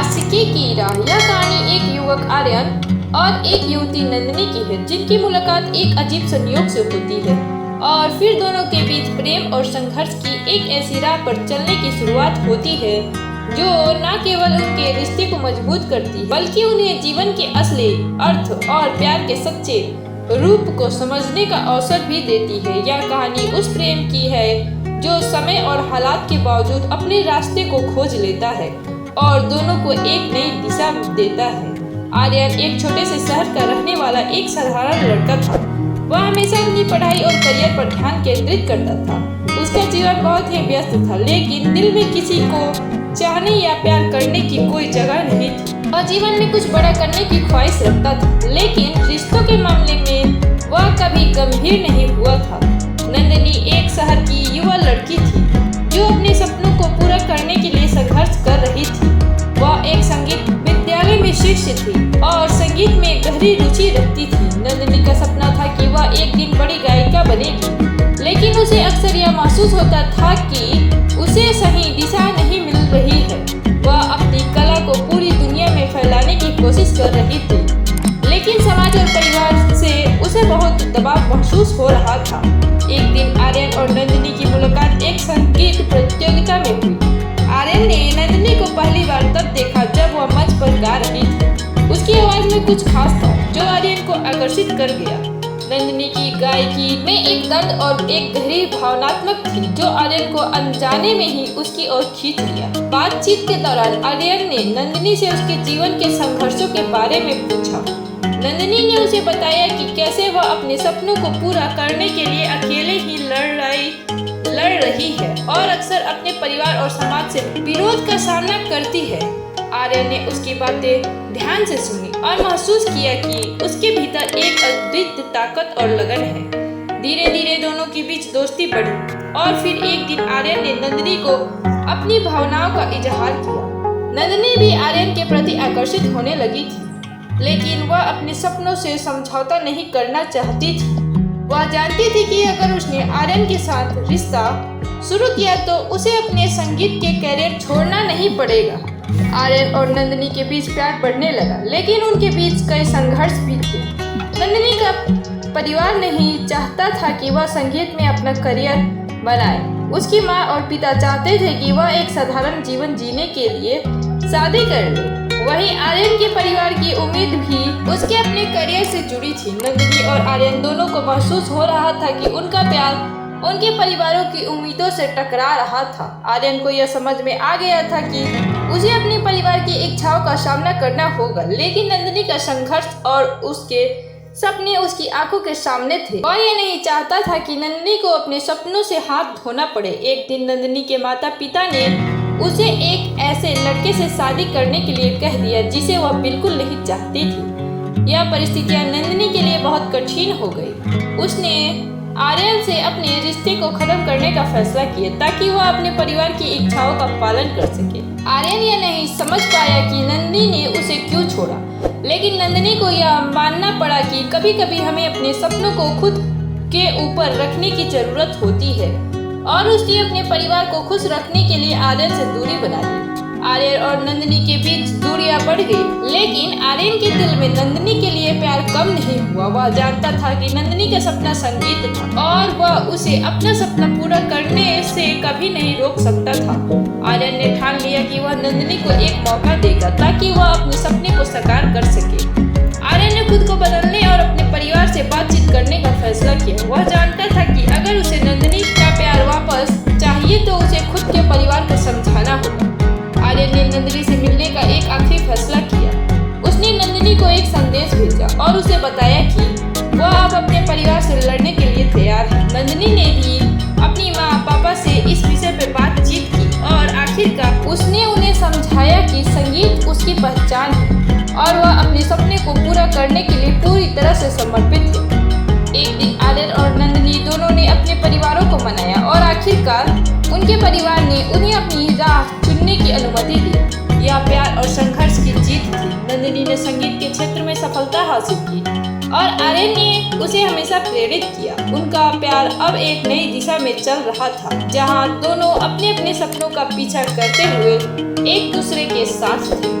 आशिकी की राह। यह कहानी एक युवक आर्यन और एक युवती नंदिनी की है, जिनकी मुलाकात एक अजीब संयोग से होती है और फिर दोनों के बीच प्रेम और संघर्ष की एक ऐसी राह पर चलने की शुरुआत होती है जो न केवल उनके रिश्ते को मजबूत करती है बल्कि उन्हें जीवन के असली अर्थ और प्यार के सच्चे रूप को समझने का अवसर भी देती है। यह कहानी उस प्रेम की है जो समय और हालात के बावजूद अपने रास्ते को खोज लेता है और दोनों को एक नई दिशा देता है। आर्यन एक छोटे से शहर का रहने वाला एक साधारण लड़का था। वह हमेशा अपनी पढ़ाई और करियर पर ध्यान केंद्रित करता था। उसका जीवन बहुत ही व्यस्त था, लेकिन दिल में किसी को चाहने या प्यार करने की कोई जगह नहीं थी। वह जीवन में कुछ बड़ा करने की ख्वाहिश रखता था, लेकिन रिश्तों के मामले में वह कभी गंभीर नहीं हुआ था। नंदिनी एक शहर की युवा लड़की थी जो अपने सपनों को पूरा करने के लिए संघर्ष कर रही थी। वह एक संगीत विद्यालय में शिष्य थी और संगीत में गहरी रुचि रखती थी। नंदिनी का सपना था कि वह एक दिन बड़ी गायिका बनेगी, लेकिन उसे अक्सर यह महसूस होता था कि उसे सही दिशा नहीं मिल रही है। वह अपनी कला को पूरी दुनिया में फैलाने की कोशिश कर रही थी, लेकिन समाज और परिवार से उसे बहुत दबाव महसूस हो रहा था। एक दिन आर्यन और नंदिनी की मुलाकात एक संगीत प्रतियोगिता में हुई। आर्यन ने नंदिनी को पहली बार तब देखा जब वह मंच पर गा रही थी। उसकी आवाज में कुछ खास था जो आर्यन को आकर्षित कर गया। नंदिनी की गायकी में एक दर्द और एक गहरी भावनात्मक थी जो आर्यन को अनजाने में ही उसकी ओर खींच लिया। बातचीत के दौरान आर्यन ने नंदिनी से उसके जीवन के संघर्षों के बारे में पूछा। नंदिनी ने उसे बताया कि कैसे वह अपने सपनों को पूरा करने के लिए अकेले ही लड़ रही है और अक्सर अपने परिवार और समाज से विरोध का सामना करती है। आर्यन ने उसकी बातें ध्यान से सुनी और महसूस किया कि उसके भीतर एक अद्वितीय ताकत और लगन है। धीरे धीरे दोनों के बीच दोस्ती बढ़ी और फिर एक दिन आर्यन ने नंदिनी को अपनी भावनाओं का इजहार किया। नंदिनी भी आर्यन के प्रति आकर्षित होने लगी थी, लेकिन वह अपने सपनों से समझौता नहीं करना चाहती थी। वह जानती थी कि अगर उसने आर्यन के साथ रिश्ता शुरू किया तो उसे अपने संगीत के करियर छोड़ना नहीं पड़ेगा। आर्यन और नंदिनी के बीच प्यार बढ़ने लगा, लेकिन उनके बीच कई संघर्ष भी थे। नंदिनी का परिवार नहीं चाहता था कि वह संगीत में अपना करियर बनाए। उसकी माँ और पिता चाहते थे कि वह एक साधारण जीवन जीने के लिए शादी कर ले। वहीं आर्यन के परिवार की उम्मीद भी उसके अपने करियर से जुड़ी थी। नंदिनी और आर्यन दोनों को महसूस हो रहा था कि उनका प्यार उनके परिवारों की उम्मीदों से टकरा रहा था। आर्यन को यह समझ में आ गया था कि उसे अपने परिवार की इच्छाओं का सामना करना होगा, लेकिन नंदिनी का संघर्ष और उसके सपने उसकी आंखों के सामने थे। वह यह नहीं चाहता था कि नंदिनी को अपने सपनों से हाथ धोना पड़े। एक दिन नंदिनी के माता पिता ने उसे एक ऐसे लड़के से शादी करने के लिए कह दिया जिसे वह बिल्कुल नहीं चाहती थी। यह परिस्थितियां नंदिनी के लिए बहुत कठिन हो गई। उसने आर्यन से अपने रिश्ते को खत्म करने का फैसला किया ताकि वह अपने परिवार की इच्छाओं का पालन कर सके। आर्यन यह नहीं समझ पाया कि नंदिनी ने उसे क्यों छोड़ा, लेकिन नंदिनी को यह मानना पड़ा कि कभी कभी हमें अपने सपनों को खुद के ऊपर रखने की जरूरत होती है और उसने अपने परिवार को खुश रखने के लिए आर्यन से दूरी बना ली। आर्यन और नंदिनी के बीच दूरियां बढ़ गई, लेकिन आर्यन के दिल में नंदिनी के लिए प्यार कम नहीं हुआ। वह जानता था कि नंदिनी का सपना संगीत था और वह उसे अपना सपना पूरा करने से कभी नहीं रोक सकता था। आर्यन ने ठान लिया कि वह नंदिनी को एक मौका देगा ताकि वह अपने सपने को साकार कर सके। आर्यन ने खुद को बदलने और अपने परिवार से बातचीत करने का फैसला किया। वह जानता था कि अगर उसे नंदिनी का प्यार वापस चाहिए तो उसे खुद के परिवार को समझाना होगा। आर्यन ने नंदिनी से मिलने का एक आखिरी फैसला किया। उसने नंदिनी को एक संदेश भेजा और उसे बताया कि वह अब अपने परिवार से लड़ने के लिए तैयार है। नंदिनी ने भी अपनी माँ पापा से इस विषय पर बातचीत की और आखिरकार उसने उन्हें समझाया कि संगीत उसकी पहचान है और वह अपने सपने को पूरा करने के लिए पूरी तरह से समर्पित है। एक दिन आर्यन और नंदिनी दोनों ने अपने परिवारों को मनाया और आखिरकार उनके परिवार ने उन्हें अपनी राह चुनने की अनुमति दी। यह प्यार और संघर्ष की जीत थी। नंदिनी ने संगीत के क्षेत्र में सफलता हासिल की और आर्यन ने उसे हमेशा प्रेरित किया। उनका प्यार अब एक नई दिशा में चल रहा था, जहां दोनों अपने अपने सपनों का पीछा करते हुए एक दूसरे के साथ थे।